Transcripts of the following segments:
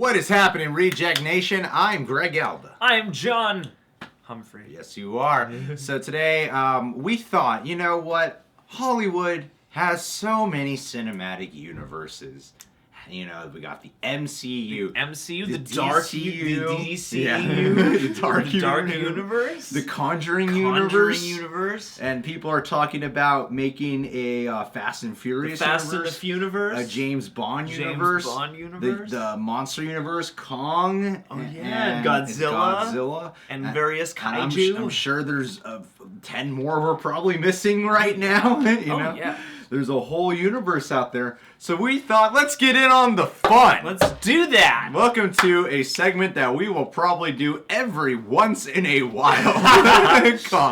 What is happening, Reject Nation? I'm Greg Alba. I'm John Humphrey. Yes, you are. So today, we thought, you know what? Hollywood has so many cinematic universes. You know, we got the MCU. The dark DCU. the DCU. Yeah. the dark universe. The Conjuring universe. And people are talking about making a Fast and Furious Fast universe. and the Furious. A James Bond universe. The Monster universe. Kong. Oh yeah. And Godzilla. And various kaiju. I'm sure there's 10 more we're probably missing right now. you know? Yeah. There's a whole universe out there. So we thought, let's get in on the fun. Let's do that. Welcome to a segment that we will probably do every once in a while.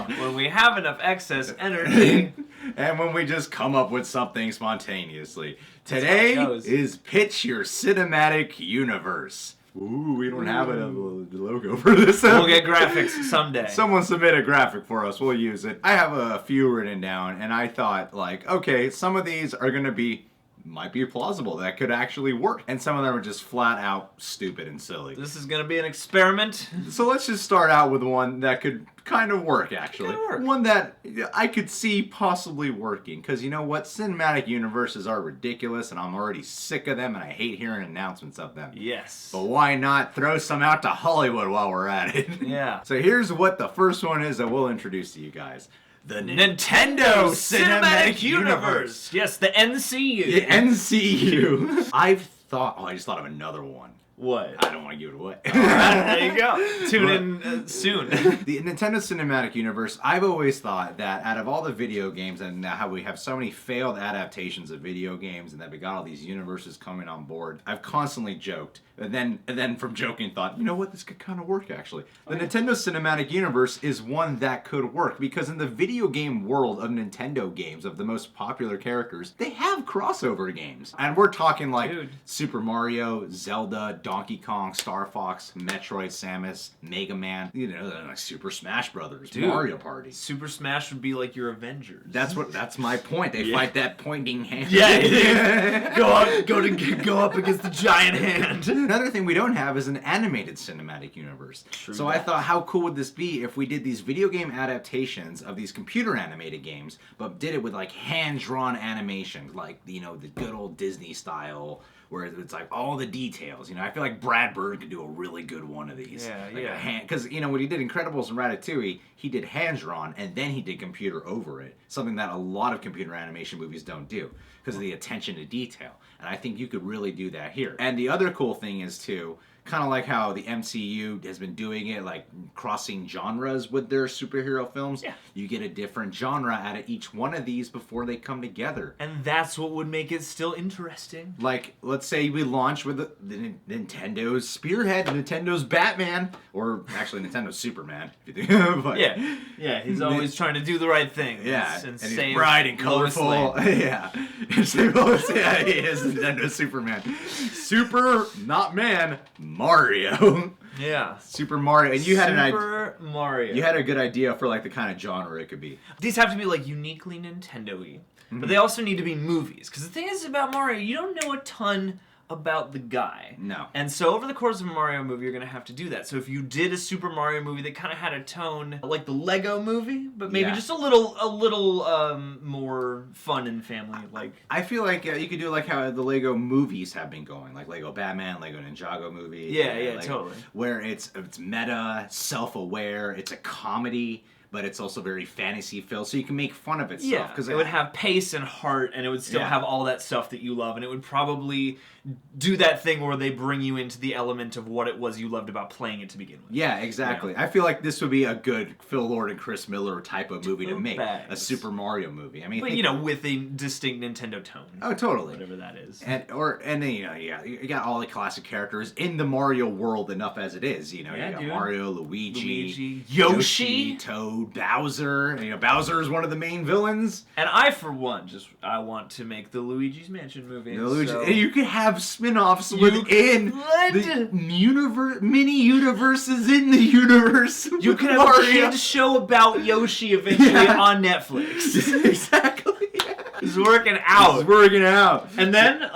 When we have enough excess energy. And when we just come up with something spontaneously. Today is Pitch Your Cinematic Universe. Ooh, we don't have a logo for this. We'll get graphics someday. Someone submit a graphic for us. We'll use it. I have a few written down, and I thought, like, okay, some of these are going to might be plausible. That could actually work. And some of them are just flat out stupid and silly. This is going to be an experiment. So let's just start out with one that could kind of work, actually. One that I could see possibly working. Because you know what? Cinematic universes are ridiculous, and I'm already sick of them, and I hate hearing announcements of them. Yes. But why not throw some out to Hollywood while we're at it? Yeah. So here's what the first one is that we'll introduce to you guys. The Nintendo Cinematic Universe. Yes, the NCU. The NCU. I just thought of another one. What? I don't want to give it away. There you go. Tune in soon. The Nintendo Cinematic Universe, I've always thought that out of all the video games and how we have so many failed adaptations of video games and that we got all these universes coming on board, I've constantly joked. And then from joking thought, you know what, this could kind of work actually. The Nintendo Cinematic Universe is one that could work because in the video game world of Nintendo games, of the most popular characters, they have crossover games. And we're talking like Super Mario, Zelda, Donkey Kong, Star Fox, Metroid, Samus, Mega Man, you know, like Super Smash Brothers, Mario Party. Super Smash would be like your Avengers. That's my point. They fight that pointing hand. Yeah. go up against the giant hand. Another thing we don't have is an animated cinematic universe. So I thought, how cool would this be if we did these video game adaptations of these computer animated games, but did it with like hand-drawn animation, like, you know, the good old Disney style, where it's like all the details. You know, I feel like Brad Bird could do a really good one of these. Because, you know, when he did Incredibles and Ratatouille, he did hand-drawn, and then he did computer over it. Something that a lot of computer animation movies don't do, because of the attention to detail. And I think you could really do that here. And the other cool thing is, too, kind of like how the MCU has been doing it, like crossing genres with their superhero films. Yeah. You get a different genre out of each one of these before they come together. And that's what would make it still interesting. Like, let's say we launch with the Nintendo's Spearhead, Nintendo's Batman, or actually Nintendo's Superman, if you think. But, yeah, he's always trying to do the right thing. Yeah, and he's bright and colorful. Yeah, he is Nintendo's Superman. Super, not man, Mario. Yeah. Super Mario. And you had Mario. You had a good idea for like the kind of genre it could be. These have to be like uniquely Nintendo-y. But they also need to be movies. Because the thing is about Mario, you don't know a ton about the guy. No. And so over the course of a Mario movie, you're going to have to do that. So if you did a Super Mario movie that kind of had a tone like the Lego movie, but maybe just a little more fun and family-like. I feel like you could do like how the Lego movies have been going, like Lego Batman, Lego Ninjago movie. Yeah, like, totally. Where it's meta, self-aware, it's a comedy, but it's also very fantasy-filled, so you can make fun of itself. Yeah, because it would have pace and heart, and it would still have all that stuff that you love, and it would probably do that thing where they bring you into the element of what it was you loved about playing it to begin with. Yeah, exactly. I feel like this would be a good Phil Lord and Chris Miller type of movie to make. A Super Mario movie. I mean, but, you know, with a distinct Nintendo tone. Oh, totally. Whatever that is. And then, you know, you got all the classic characters in the Mario world enough as it is. You know, you got Mario, Luigi, Yoshi, Toad, Bowser. You know, Bowser is one of the main villains. And I, for one, I want to make the Luigi's Mansion movie. And you could have spin-offs within the mini universes in the universe. You could have a kid's show about Yoshi eventually on Netflix. Exactly. It's working out. It's working out. And then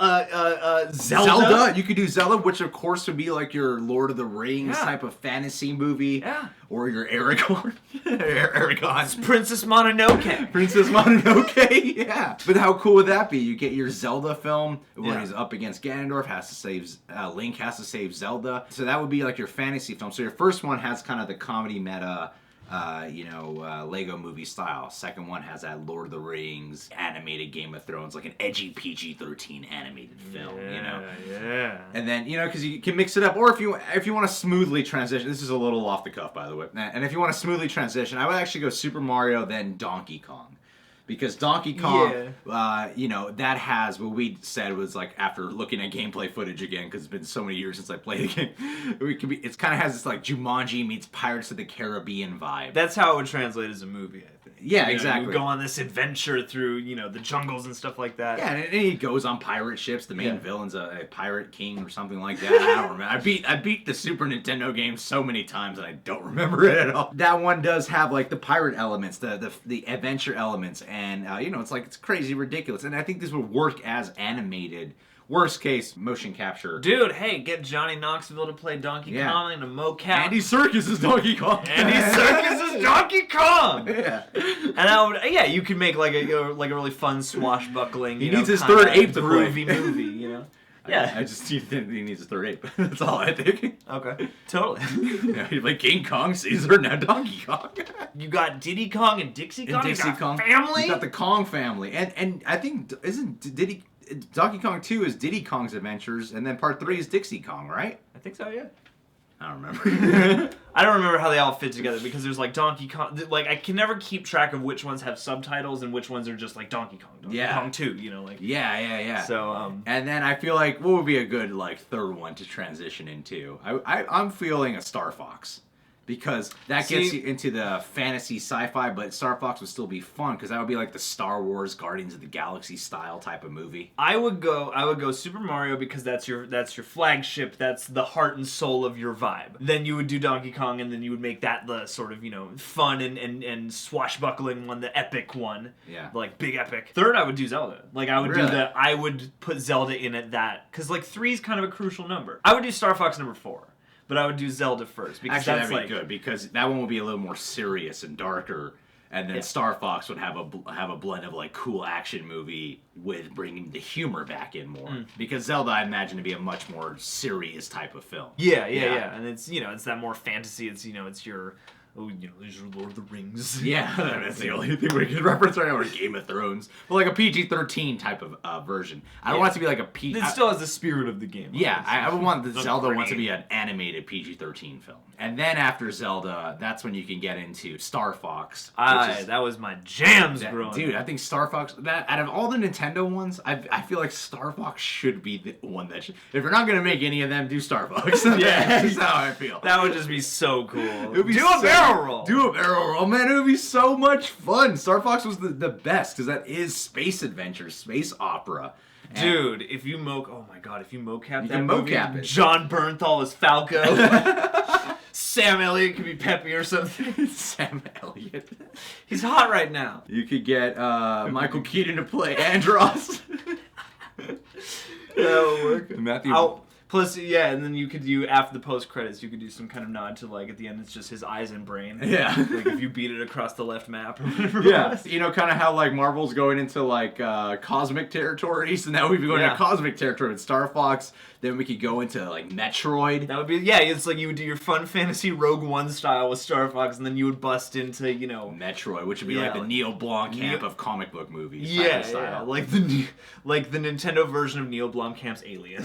Zelda. You could do Zelda, which of course would be like your Lord of the Rings type of fantasy movie. Yeah. Or your Aragorn. Aragorn. Princess Mononoke. Princess Mononoke, yeah. But how cool would that be? You get your Zelda film where he's up against Ganondorf, has to save Link has to save Zelda. So that would be like your fantasy film. So your first one has kind of the comedy meta, Lego movie style. Second one has that Lord of the Rings animated Game of Thrones, like an edgy PG-13 animated film. Yeah. And then because you can mix it up, or if you want to smoothly transition. This is a little off the cuff, by the way. And if you want to smoothly transition, I would actually go Super Mario, then Donkey Kong. Because Donkey Kong, that has what we said was like after looking at gameplay footage again, because it's been so many years since I played the game, it kind of has this like Jumanji meets Pirates of the Caribbean vibe. That's how it would translate as a movie, I think. Yeah, exactly. You would go on this adventure through, the jungles and stuff like that. Yeah, and he goes on pirate ships. The main villain's a pirate king or something like that. I don't remember. I beat the Super Nintendo game so many times and I don't remember it at all. That one does have like the pirate elements, the adventure elements, and it's crazy ridiculous. And I think this would work as animated. Worst case, motion capture. Dude, hey, get Johnny Knoxville to play Donkey Kong in a mocap. Andy Serkis is Donkey Kong. Andy Serkis is Donkey Kong. Yeah. And you could make like a really fun swashbuckling. He needs his third ape to play. Groovy movie, Yeah. I just think he needs a third ape. That's all I think. Okay. Totally. You like King Kong, Caesar, now Donkey Kong. You got Diddy Kong and Dixie Kong. Dixie Kong family. You got the Kong family, and I think Donkey Kong 2 is Diddy Kong's Adventures, and then Part 3 is Dixie Kong, right? I think so, yeah. I don't remember. I don't remember how they all fit together because there's like Donkey Kong. Like I can never keep track of which ones have subtitles and which ones are just like Donkey Kong. Donkey Kong 2, Yeah. So and then I feel like what would be a good like third one to transition into? I'm feeling a Star Fox. Because that gets you into the fantasy sci-fi, but Star Fox would still be fun because that would be like the Star Wars Guardians of the Galaxy style type of movie. I would go Super Mario because that's your flagship, that's the heart and soul of your vibe. Then you would do Donkey Kong, and then you would make that the sort of, fun and swashbuckling one, the epic one. Yeah. Like big epic. Third, I would do Zelda. Like I would I would put Zelda in at that because like 3 is kind of a crucial number. I would do Star Fox number 4. But I would do Zelda first because actually, that's that'd be good because that one would be a little more serious and darker, and then Star Fox would have a blend of like cool action movie with bringing the humor back in more. Because Zelda, I imagine, to be a much more serious type of film. Yeah, and it's it's that more fantasy. It's it's your. There's your Lord of the Rings. Yeah, that's the only thing we can reference right now, or Game of Thrones. But like a PG-13 type of version. I don't want it to be like a PG... It still has the spirit of the game. Yeah, I would want the Zelda one to be an animated PG-13 film. And then after Zelda, that's when you can get into Star Fox. That was my jams growing up. Dude, I think Star Fox... out of all the Nintendo ones, I feel like Star Fox should be the one that should... If you're not going to make any of them, do Star Fox. Yeah. That's how I feel. That would just be so cool. It would be do a barrel roll. Do a barrel roll, man. It would be so much fun. Star Fox was the best because that is space adventure, space opera. Dude, if you mocap that movie, mocap it. John Bernthal as Falco. Sam Elliott could be Peppy or something. Sam Elliott. He's hot right now. You could get Michael Keaton to play Andros. That'll work. Matthew. Plus, and then you could do, after the post-credits, you could do some kind of nod to, like, at the end, it's just his eyes and brain. Yeah. Like, if you beat it across the left map or whatever. Yeah. Kind of how, like, Marvel's going into, like, cosmic territories, and now we'd be going into cosmic territory with Star Fox. Then we could go into, like, Metroid. That would be, it's like you would do your fun fantasy Rogue One style with Star Fox, and then you would bust into, Metroid, which would be like the Neil Blomkamp of comic book movies. Yeah, like the Nintendo version of Neil Blomkamp's Alien.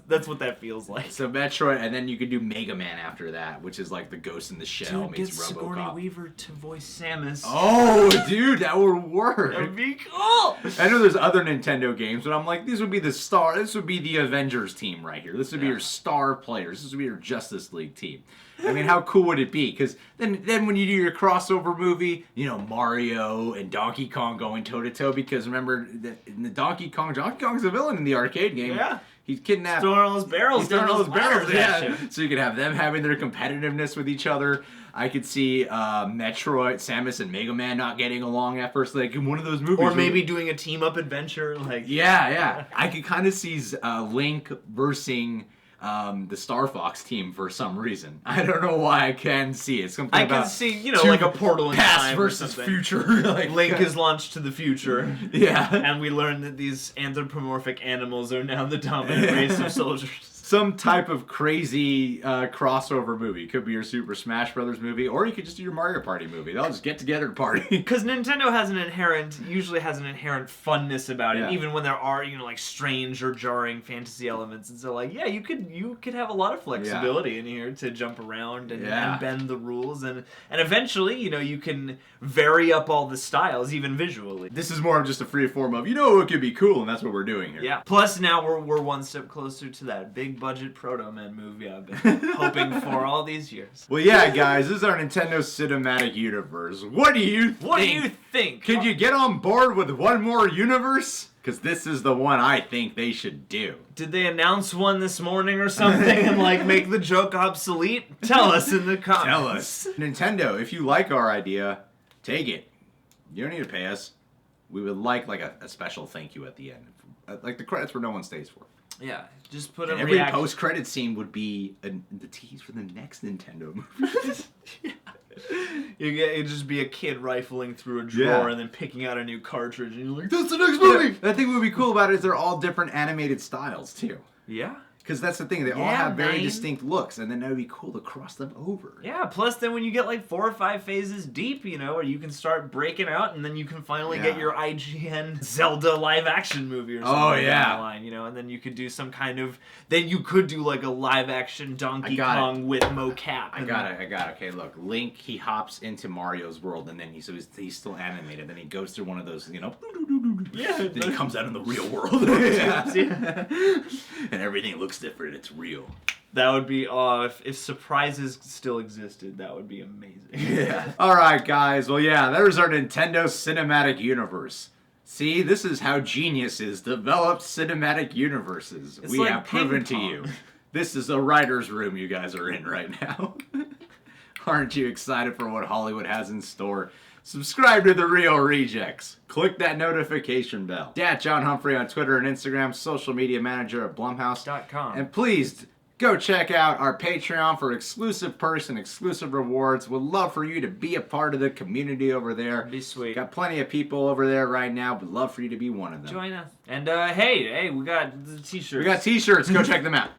That's what that feels like. So Metroid, and then you could do Mega Man after that, which is like the Ghost in the Shell meets RoboCop. Sigourney Weaver to voice Samus. Oh, dude, that would work. That'd be cool. I know there's other Nintendo games, but I'm like, this would be the Avengers team right here. This would be your star players. This would be your Justice League team. I mean, how cool would it be? Because then when you do your crossover movie, Mario and Donkey Kong going toe-to-toe, because remember, in the Donkey Kong's a villain in the arcade game. Yeah. He kidnapped. Throwing all those barrels. He's throwing all those barrels. Yeah. Yeah. So you could have them having their competitiveness with each other. I could see Metroid, Samus, and Mega Man not getting along at first, like in one of those movies. Or maybe doing a team-up adventure, like... Yeah. I could kind of see Link versus the Star Fox team for some reason. I don't know why I can see it. Something I about can see, like a portal in past time versus or future. Like Link is launched to the future. Yeah. And we learn that these anthropomorphic animals are now the dominant race of soldiers. Some type of crazy crossover movie. Could be your Super Smash Brothers movie, or you could just do your Mario Party movie. They'll just get together to party. Because Nintendo usually has an inherent funness about it, even when there are, like strange or jarring fantasy elements. And so, like, yeah, you could have a lot of flexibility in here to jump around and bend the rules, and eventually, you can vary up all the styles, even visually. This is more of just a free form of, it could be cool, and that's what we're doing here. Yeah. Plus, now we're one step closer to that big budget Proto Man movie I've been hoping for all these years. Well, yeah, guys, this is our Nintendo Cinematic Universe. What do you think? Could you get on board with one more universe? Because this is the one I think they should do. Did they announce one this morning or something and make the joke obsolete? Tell us in the comments. Tell us. Nintendo, if you like our idea, take it. You don't need to pay us. We would like a special thank you at the end. Like the credits where no one stays for. Yeah, just put and every post-credit scene would be the tease for the next Nintendo movie. It'd just be a kid rifling through a drawer and then picking out a new cartridge, and you're like, "That's the next movie." The thing that would be cool about it is they're all different animated styles too. Yeah. Because that's the thing, they all have very distinct looks, and then that would be cool to cross them over. Yeah, plus then when you get 4 or 5 phases deep, or you can start breaking out, and then you can finally get your IGN Zelda live-action movie or something down the line, and then you could do some kind of... Then you could do a live-action Donkey Kong with mocap. I got it. Okay, look, Link, he hops into Mario's world, and then he's still animated, then he goes through one of those, Yeah. Then he comes out in the real world. And everything looks different. It's real. That would be if surprises still existed. That would be amazing. Yeah. All right, guys. Well, yeah, there's our Nintendo Cinematic Universe. See, this is how geniuses develop cinematic universes. We have proven to you. This is the writer's room you guys are in right now. Aren't you excited for what Hollywood has in store? Subscribe to The Real Rejects. Click that notification bell. John Humphrey on Twitter and Instagram, social media manager at Blumhouse.com. And please go check out our Patreon for exclusive perks and exclusive rewards. Would love for you to be a part of the community over there. Be sweet. Got plenty of people over there right now. Would love for you to be one of them. Join us. And hey, we got the t-shirts. We got t-shirts. Go check them out.